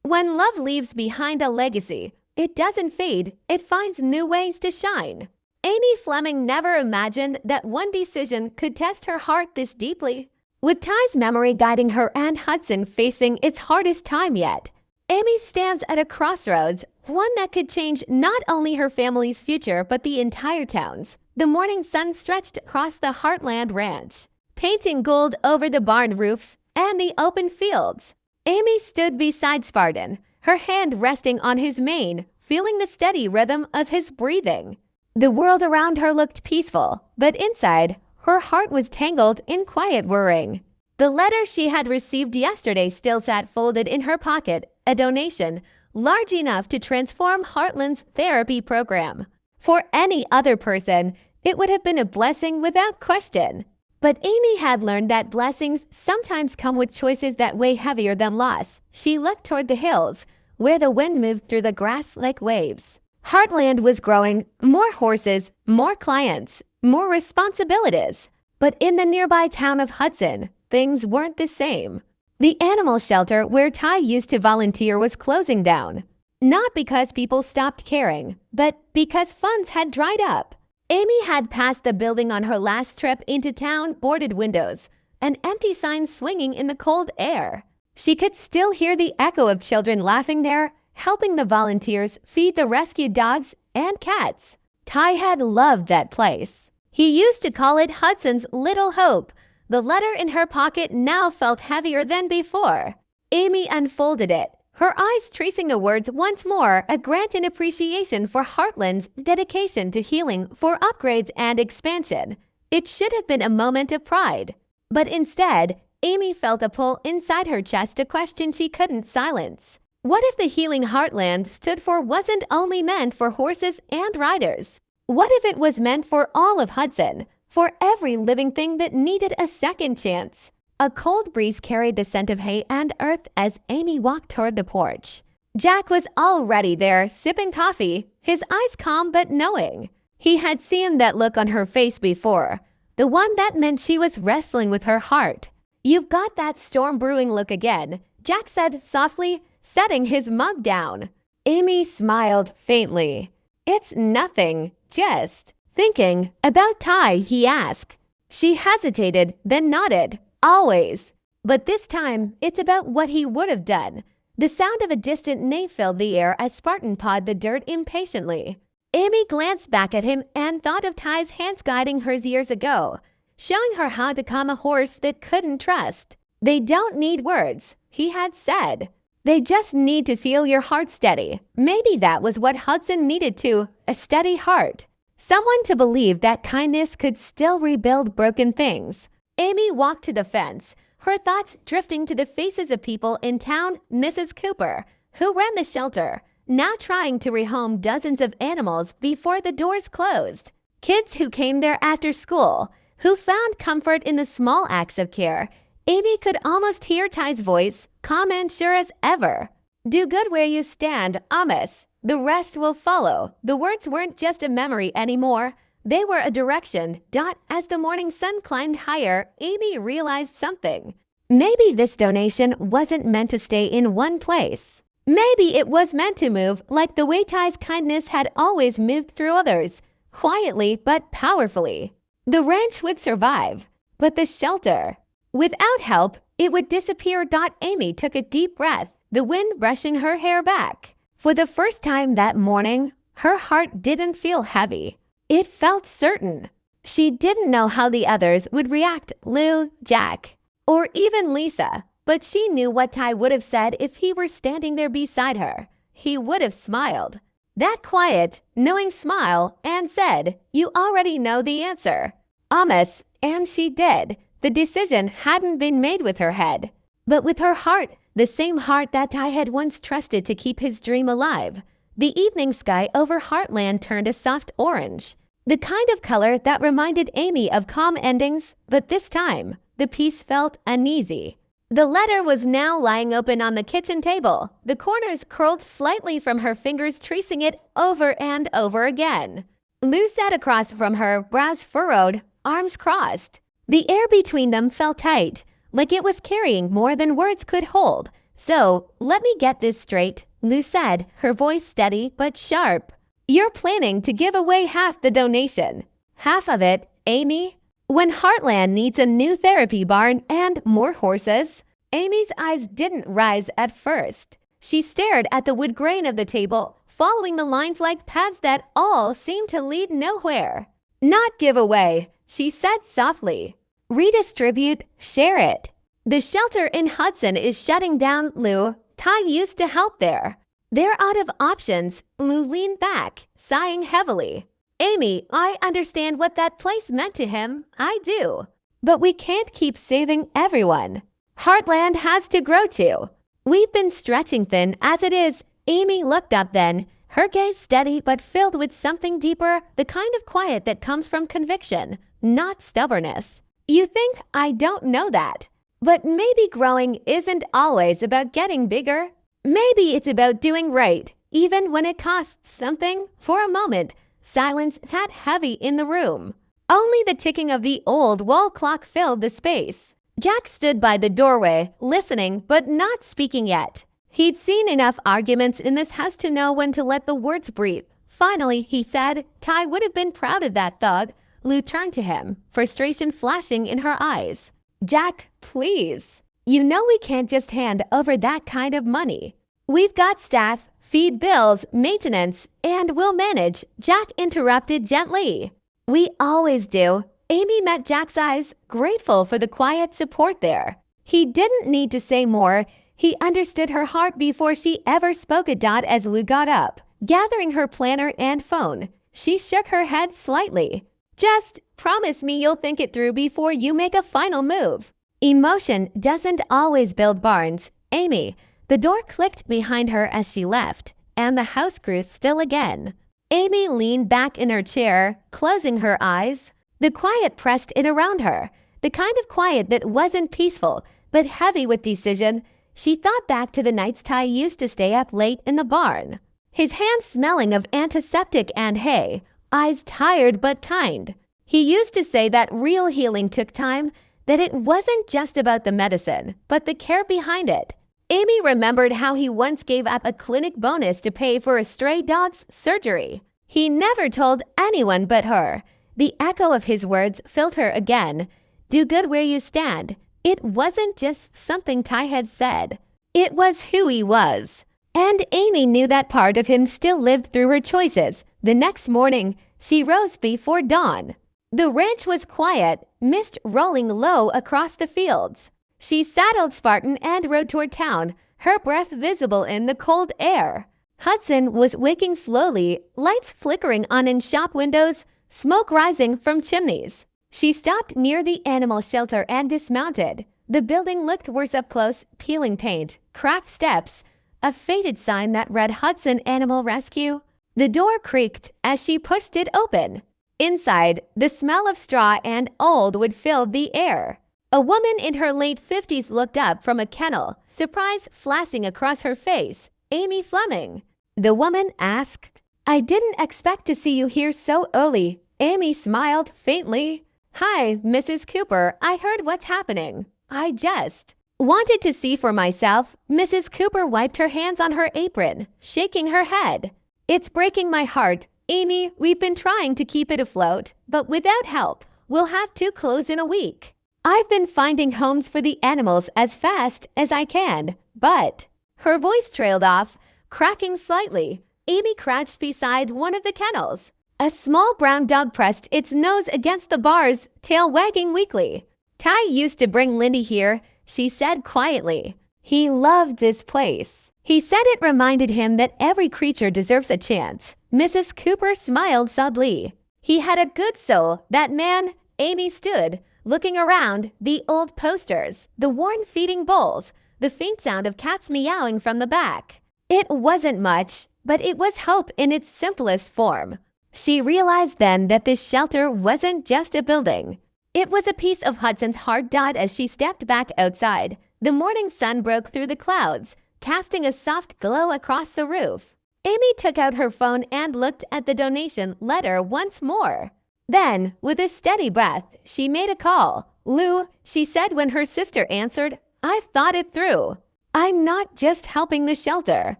When love leaves behind a legacy, it doesn't fade, it finds new ways to shine. Amy Fleming never imagined that one decision could test her heart this deeply. With Ty's memory guiding her and Hudson facing its hardest time yet, Amy stands at a crossroads, one that could change not only her family's future but the entire town's. The morning sun stretched across the Heartland ranch, painting gold over the barn roofs and the open fields. Amy stood beside Borden, her hand resting on his mane, feeling the steady rhythm of his breathing. The world around her looked peaceful, but inside, her heart was tangled in quiet worrying. The letter she had received yesterday still sat folded in her pocket, a donation large enough to transform Heartland's therapy program. For any other person, it would have been a blessing without question. But Amy had learned that blessings sometimes come with choices that weigh heavier than loss. She looked toward the hills, where the wind moved through the grass like waves. Heartland was growing, more horses, more clients, more responsibilities. But in the nearby town of Hudson, things weren't the same. The animal shelter where Ty used to volunteer was closing down. Not because people stopped caring, but because funds had dried up. Amy had passed the building on her last trip into town, boarded windows, an empty sign swinging in the cold air. She could still hear the echo of children laughing there, helping the volunteers feed the rescued dogs and cats. Ty had loved that place. He used to call it Hudson's Little Hope. The letter in her pocket now felt heavier than before. Amy unfolded it, her eyes tracing the words once more, a grant in appreciation for Heartland's dedication to healing, for upgrades and expansion. It should have been a moment of pride. But instead, Amy felt a pull inside her chest, a question she couldn't silence. What if the healing Heartland stood for wasn't only meant for horses and riders? What if it was meant for all of Hudson, for every living thing that needed a second chance? A cold breeze carried the scent of hay and earth as Amy walked toward the porch. Jack was already there, sipping coffee, his eyes calm but knowing. He had seen that look on her face before, the one that meant she was wrestling with her heart. "You've got that storm brewing look again," Jack said softly, setting his mug down. Amy smiled faintly. "It's nothing, just thinking about Ty," he asked. She hesitated, then nodded. "Always. But this time, it's about what he would have done." The sound of a distant neigh filled the air as Spartan pawed the dirt impatiently. Amy glanced back at him and thought of Ty's hands guiding hers years ago, showing her how to calm a horse that couldn't trust. "They don't need words," he had said. "They just need to feel your heart steady." Maybe that was what Hudson needed too, a steady heart. Someone to believe that kindness could still rebuild broken things. Amy walked to the fence, her thoughts drifting to the faces of people in town. Mrs. Cooper, who ran the shelter, now trying to rehome dozens of animals before the doors closed. Kids who came there after school, who found comfort in the small acts of care. Amy could almost hear Ty's voice, calm and sure as ever. "Do good where you stand, Amos. The rest will follow." The words weren't just a memory anymore. They were a direction. As the morning sun climbed higher, Amy realized something. Maybe this donation wasn't meant to stay in one place. Maybe it was meant to move, like the way Ty's kindness had always moved through others, quietly but powerfully. The ranch would survive, but the shelter, without help, it would disappear. Amy took a deep breath, the wind brushing her hair back. For the first time that morning, her heart didn't feel heavy. It felt certain. She didn't know how the others would react, Lou, Jack, or even Lisa, but she knew what Ty would have said if he were standing there beside her. He would have smiled. That quiet, knowing smile, and said, "You already know the answer, Amos," and she did. The decision hadn't been made with her head, but with her heart, the same heart that Ty had once trusted to keep his dream alive. The evening sky over Heartland turned a soft orange, the kind of color that reminded Amy of calm endings, but this time, the peace felt uneasy. The letter was now lying open on the kitchen table, the corners curled slightly from her fingers, tracing it over and over again. Lou sat across from her, brows furrowed, arms crossed. The air between them felt tight, like it was carrying more than words could hold, So, let me get this straight, Lou said, her voice steady but sharp. You're planning to give away half the donation. Half of it, Amy? When Heartland needs a new therapy barn and more horses? Amy's eyes didn't rise at first. She stared at the wood grain of the table, following the lines like paths that all seemed to lead nowhere. Not give away, she said softly. Redistribute, share it. The shelter in Hudson is shutting down, Lou. Ty used to help there. They're out of options. Lou leaned back, sighing heavily. Amy, I understand what that place meant to him. I do. But we can't keep saving everyone. Heartland has to grow too. We've been stretching thin as it is. Amy looked up then, her gaze steady but filled with something deeper, the kind of quiet that comes from conviction, not stubbornness. You think I don't know that. But maybe growing isn't always about getting bigger. Maybe it's about doing right, even when it costs something. For a moment, silence sat heavy in the room. Only the ticking of the old wall clock filled the space. Jack stood by the doorway, listening but not speaking yet. He'd seen enough arguments in this house to know when to let the words breathe. Finally, he said, Ty would have been proud of that thought. Lou turned to him, frustration flashing in her eyes. Jack, please. You know we can't just hand over that kind of money. We've got staff, feed bills, maintenance, and we'll manage, Jack interrupted gently. We always do. Amy met Jack's eyes, grateful for the quiet support there. He didn't need to say more. He understood her heart before she ever spoke a dot as Lou got up. Gathering her planner and phone, she shook her head slightly. Just promise me you'll think it through before you make a final move. Emotion doesn't always build barns, Amy. The door clicked behind her as she left, and the house grew still again. Amy leaned back in her chair, closing her eyes. The quiet pressed in around her, the kind of quiet that wasn't peaceful, but heavy with decision. She thought back to the nights Ty used to stay up late in the barn. His hands smelling of antiseptic and hay, eyes tired but kind. He used to say that real healing took time, that it wasn't just about the medicine, but the care behind it. Amy remembered how he once gave up a clinic bonus to pay for a stray dog's surgery. He never told anyone but her. The echo of his words filled her again. Do good where you stand. It wasn't just something Ty had said. It was who he was. And Amy knew that part of him still lived through her choices. The next morning, she rose before dawn. The ranch was quiet, mist rolling low across the fields. She saddled Spartan and rode toward town, her breath visible in the cold air. Hudson was waking slowly, lights flickering on in shop windows, smoke rising from chimneys. She stopped near the animal shelter and dismounted. The building looked worse up close, peeling paint, cracked steps, a faded sign that read Hudson Animal Rescue. The door creaked as she pushed it open. Inside, the smell of straw and old wood filled the air. A woman in her late 50s looked up from a kennel, surprise flashing across her face. Amy Fleming. The woman asked, I didn't expect to see you here so early. Amy smiled faintly. Hi, Mrs. Cooper. I heard what's happening. I just wanted to see for myself. Mrs. Cooper wiped her hands on her apron, shaking her head. It's breaking my heart. Amy, we've been trying to keep it afloat, but without help, we'll have to close in a week. I've been finding homes for the animals as fast as I can, but... Her voice trailed off, cracking slightly. Amy crouched beside one of the kennels. A small brown dog pressed its nose against the bars, tail wagging weakly. Ty used to bring Lindy here, she said quietly. He loved this place. He said it reminded him that every creature deserves a chance. Mrs. Cooper smiled sadly. He had a good soul, that man. Amy stood, looking around, the old posters, the worn feeding bowls, the faint sound of cats meowing from the back. It wasn't much, but it was hope in its simplest form. She realized then that this shelter wasn't just a building. It was a piece of Hudson's heart. As she stepped back outside, the morning sun broke through the clouds, casting a soft glow across the roof. Amy took out her phone and looked at the donation letter once more. Then, with a steady breath, she made a call. Lou, she said when her sister answered, I've thought it through. I'm not just helping the shelter.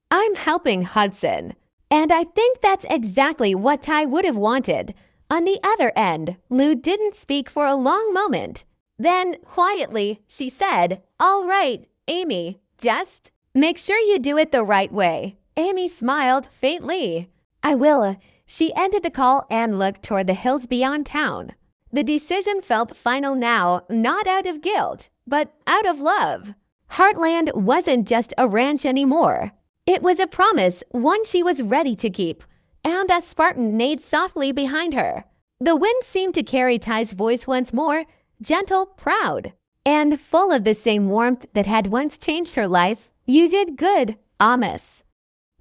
I'm helping Hudson. And I think that's exactly what Ty would have wanted. On the other end, Lou didn't speak for a long moment. Then, quietly, she said, "All right, Amy, just make sure you do it the right way." Amy smiled faintly. "I will." She ended the call and looked toward the hills beyond town. The decision felt final now, not out of guilt, but out of love. Heartland wasn't just a ranch anymore. It was a promise, one she was ready to keep. And a Spartan neighed softly behind her. The wind seemed to carry Ty's voice once more, gentle, proud, and full of the same warmth that had once changed her life. "You did good, Amos."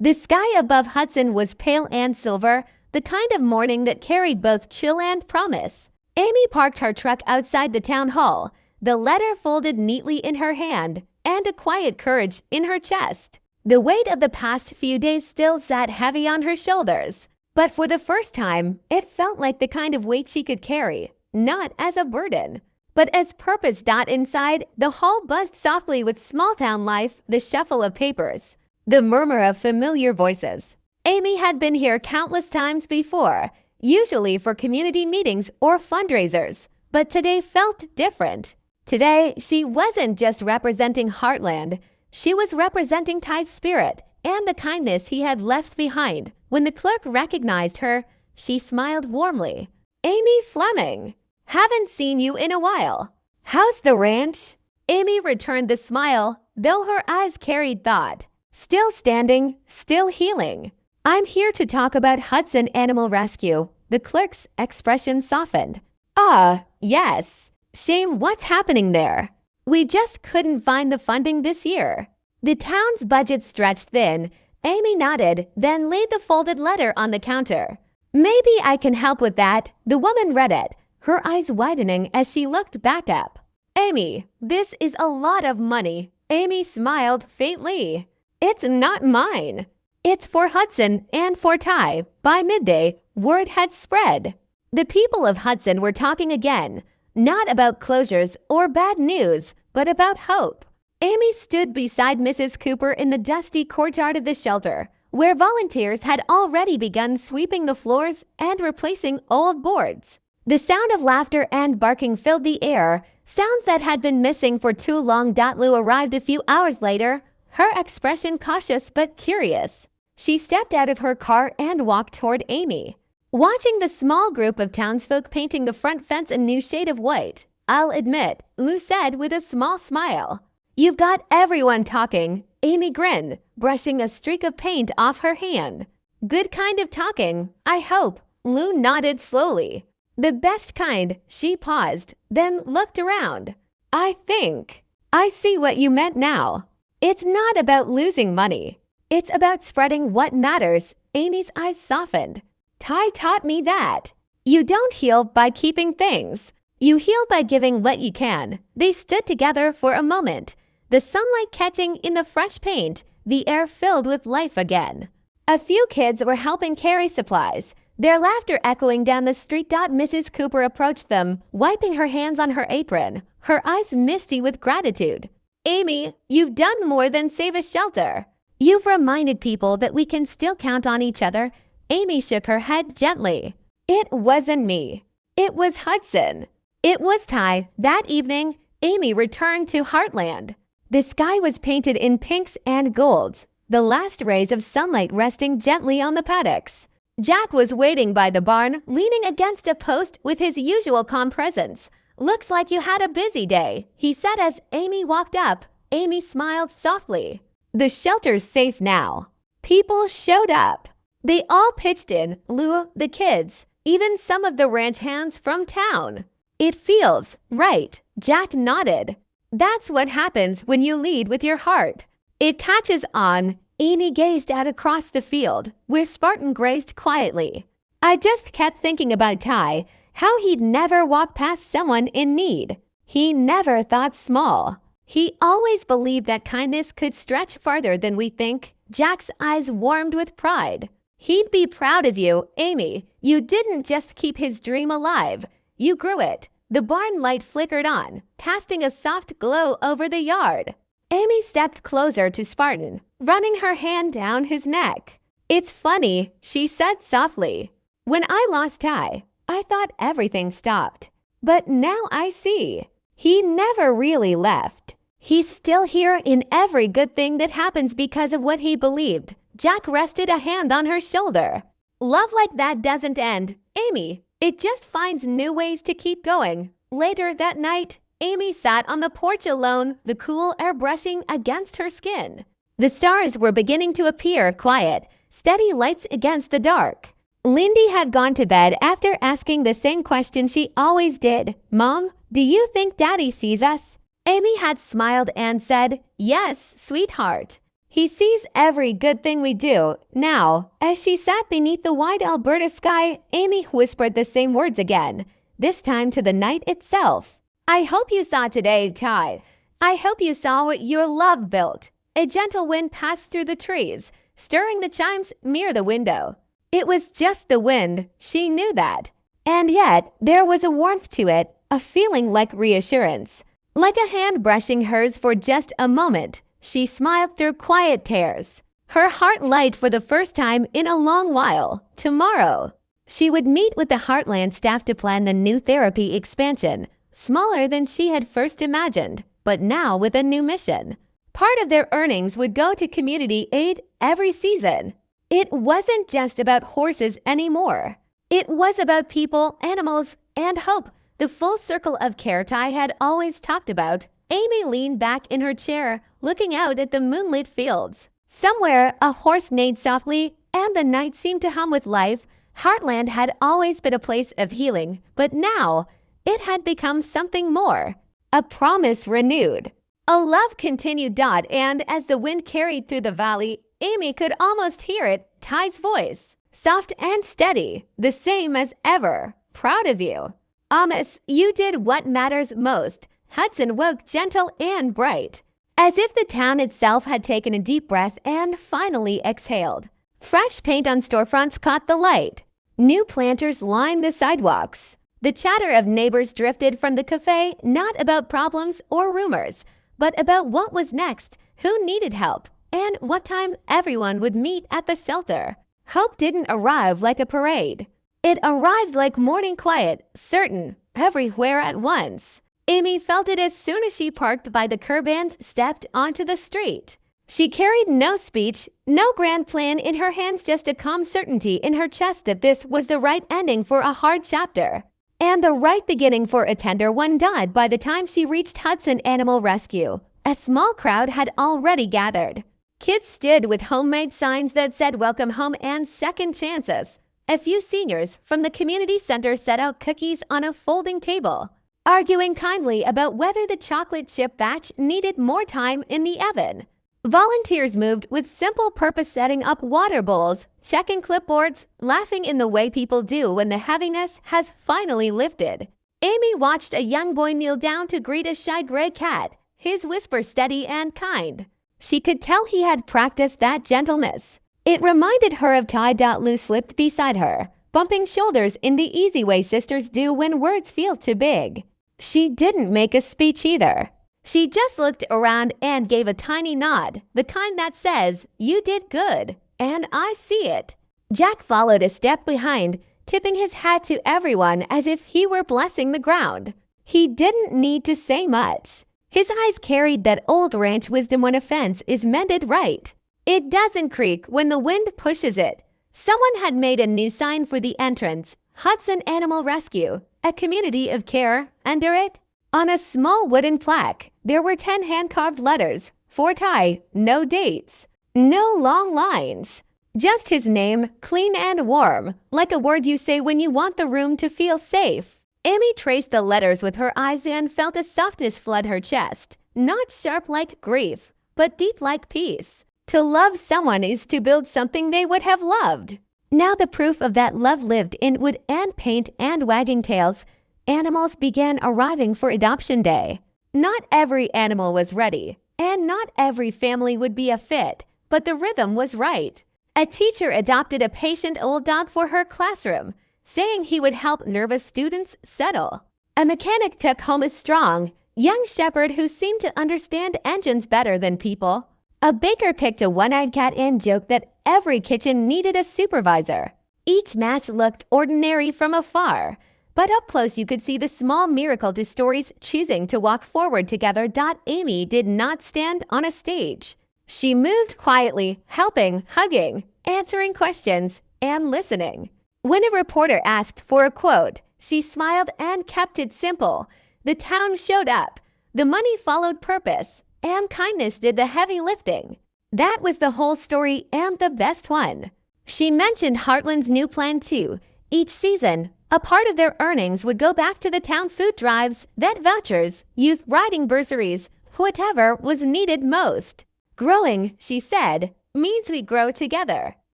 The sky above Hudson was pale and silver, the kind of morning that carried both chill and promise. Amy parked her truck outside the town hall, the letter folded neatly in her hand, and a quiet courage in her chest. The weight of the past few days still sat heavy on her shoulders, but for the first time, it felt like the kind of weight she could carry, not as a burden, but as purpose. Inside, the hall buzzed softly with small-town life, the shuffle of papers, the murmur of familiar voices. Amy had been here countless times before, usually for community meetings or fundraisers, but today felt different. Today, she wasn't just representing Heartland. She was representing Ty's spirit and the kindness he had left behind. When the clerk recognized her, she smiled warmly. "Amy Fleming, haven't seen you in a while. How's the ranch?" Amy returned the smile, though her eyes carried thought. "Still standing, still healing." "I'm here to talk about Hudson Animal Rescue." The clerk's expression softened. "Ah, yes. Shame, what's happening there?" "We just couldn't find the funding this year." The town's budget stretched thin. Amy nodded, then laid the folded letter on the counter. "Maybe I can help with that." The woman read it, her eyes widening as she looked back up. "Amy, this is a lot of money." Amy smiled faintly. "It's not mine. It's for Hudson and for Ty." By midday, word had spread. The people of Hudson were talking again, not about closures or bad news, but about hope. Amy stood beside Mrs. Cooper in the dusty courtyard of the shelter, where volunteers had already begun sweeping the floors and replacing old boards. The sound of laughter and barking filled the air, sounds that had been missing for too long. Lou arrived a few hours later, her expression cautious but curious. She stepped out of her car and walked toward Amy. Watching the small group of townsfolk painting the front fence a new shade of white, "I'll admit," Lou said with a small smile. "You've got everyone talking." Amy grinned, brushing a streak of paint off her hand. "Good kind of talking, I hope." Lou nodded slowly. "The best kind." She paused, then looked around. "I think I see what you meant now. It's not about losing money. It's about spreading what matters." Amy's eyes softened. "Ty taught me that. You don't heal by keeping things. You heal by giving what you can." They stood together for a moment, the sunlight catching in the fresh paint, the air filled with life again. A few kids were helping carry supplies, their laughter echoing down the street. Mrs. Cooper approached them, wiping her hands on her apron, her eyes misty with gratitude. "Amy, you've done more than save a shelter. You've reminded people that we can still count on each other." Amy shook her head gently. "It wasn't me. It was Hudson. It was Ty." That evening, Amy returned to Heartland. The sky was painted in pinks and golds, the last rays of sunlight resting gently on the paddocks. Jack was waiting by the barn, leaning against a post with his usual calm presence. "Looks like you had a busy day," he said as Amy walked up. Amy smiled softly. "The shelter's safe now." People showed up. They all pitched in, Lou, the kids, even some of the ranch hands from town. "It feels right." Jack nodded. "That's what happens when you lead with your heart. It catches on." Amy gazed out across the field, where Spartan grazed quietly. "I just kept thinking about Ty, how he'd never walk past someone in need. He never thought small. He always believed that kindness could stretch farther than we think." Jack's eyes warmed with pride. "He'd be proud of you, Amy. You didn't just keep his dream alive. You grew it." The barn light flickered on, casting a soft glow over the yard. Amy stepped closer to Spartan, running her hand down his neck. "It's funny," she said softly. "When I lost Ty, I thought everything stopped. But now I see. He never really left. He's still here in every good thing that happens because of what he believed." Jack rested a hand on her shoulder. "Love like that doesn't end, Amy. It just finds new ways to keep going." Later that night, Amy sat on the porch alone, the cool air brushing against her skin. The stars were beginning to appear, quiet, steady lights against the dark. Lindy had gone to bed after asking the same question she always did. "Mom, do you think Daddy sees us?" Amy had smiled and said, "Yes, sweetheart. He sees every good thing we do." Now, as she sat beneath the wide Alberta sky, Amy whispered the same words again, this time to the night itself. "I hope you saw today, Ty. I hope you saw what your love built." A gentle wind passed through the trees, stirring the chimes near the window. It was just the wind, she knew that. And yet, there was a warmth to it, a feeling like reassurance. Like a hand brushing hers for just a moment, she smiled through quiet tears. Her heart light for the first time in a long while. Tomorrow, she would meet with the Heartland staff to plan the new therapy expansion, smaller than she had first imagined, but now with a new mission. Part of their earnings would go to community aid every season. It wasn't just about horses anymore. It was about people, animals, and hope, the full circle of care Ty had always talked about. Amy leaned back in her chair, looking out at the moonlit fields. Somewhere, a horse neighed softly, and the night seemed to hum with life. Heartland had always been a place of healing, but now it had become something more. A promise renewed. A love continued. And as the wind carried through the valley, Amy could almost hear it, Ty's voice. Soft and steady, the same as ever. "Proud of you. Amos, you did what matters most." Hudson woke gentle and bright, as if the town itself had taken a deep breath and finally exhaled. Fresh paint on storefronts caught the light. New planters lined the sidewalks. The chatter of neighbors drifted from the cafe, not about problems or rumors, but about what was next, who needed help, and what time everyone would meet at the shelter. Hope didn't arrive like a parade. It arrived like morning quiet, certain, everywhere at once. Amy felt it as soon as she parked by the curb and stepped onto the street. She carried no speech, no grand plan in her hands, just a calm certainty in her chest that this was the right ending for a hard chapter, and the right beginning for a tender one. By the time she reached Hudson Animal Rescue, a small crowd had already gathered. Kids stood with homemade signs that said "Welcome Home" and "Second Chances." A few seniors from the community center set out cookies on a folding table, arguing kindly about whether the chocolate chip batch needed more time in the oven. Volunteers moved with simple purpose, setting up water bowls, checking clipboards, laughing in the way people do when the heaviness has finally lifted. Amy watched a young boy kneel down to greet a shy gray cat, his whisper steady and kind. She could tell he had practiced that gentleness. It reminded her of Ty. Lou slipped beside her, bumping shoulders in the easy way sisters do when words feel too big. She didn't make a speech either. She just looked around and gave a tiny nod, the kind that says, "You did good, and I see it." Jack followed a step behind, tipping his hat to everyone as if he were blessing the ground. He didn't need to say much. His eyes carried that old ranch wisdom: when a fence is mended right, it doesn't creak when the wind pushes it. Someone had made a new sign for the entrance: Hudson Animal Rescue, a community of care. Under it, on a small wooden plaque, there were 10 hand-carved letters. For Ty, no dates, no long lines, just his name, clean and warm, like a word you say when you want the room to feel safe. Amy traced the letters with her eyes and felt a softness flood her chest, not sharp like grief, but deep like peace. To love someone is to build something they would have loved. Now the proof of that love lived in wood and paint and wagging tails. Animals began arriving for adoption day. Not every animal was ready, and not every family would be a fit, but the rhythm was right. A teacher adopted a patient old dog for her classroom, saying he would help nervous students settle. A mechanic took home a strong, young shepherd who seemed to understand engines better than people. A baker picked a one-eyed cat and joked that every kitchen needed a supervisor. Each match looked ordinary from afar, but up close you could see the small miracle to stories choosing to walk forward together. Amy did not stand on a stage. She moved quietly, helping, hugging, answering questions, and listening. When a reporter asked for a quote, she smiled and kept it simple. The town showed up. The money followed purpose, and kindness did the heavy lifting. That was the whole story and the best one. She mentioned Heartland's new plan too. Each season, a part of their earnings would go back to the town food drives, vet vouchers, youth riding bursaries, whatever was needed most. Growing, she said, means we grow together.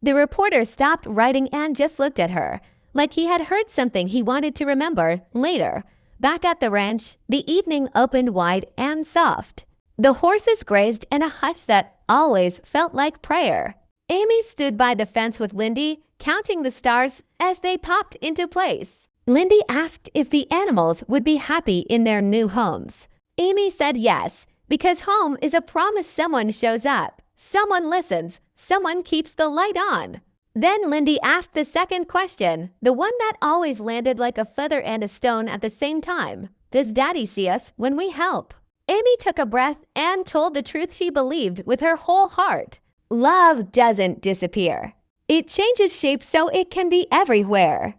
The reporter stopped writing and just looked at her, like he had heard something he wanted to remember later. Back at the ranch, the evening opened wide and soft. The horses grazed in a hush that always felt like prayer. Amy stood by the fence with Lindy, counting the stars as they popped into place. Lindy asked if the animals would be happy in their new homes. Amy said yes, because home is a promise someone shows up, someone listens, someone keeps the light on. Then Lindy asked the second question, the one that always landed like a feather and a stone at the same time. Does Daddy see us when we help? Amy took a breath and told the truth she believed with her whole heart. Love doesn't disappear. It changes shape so it can be everywhere.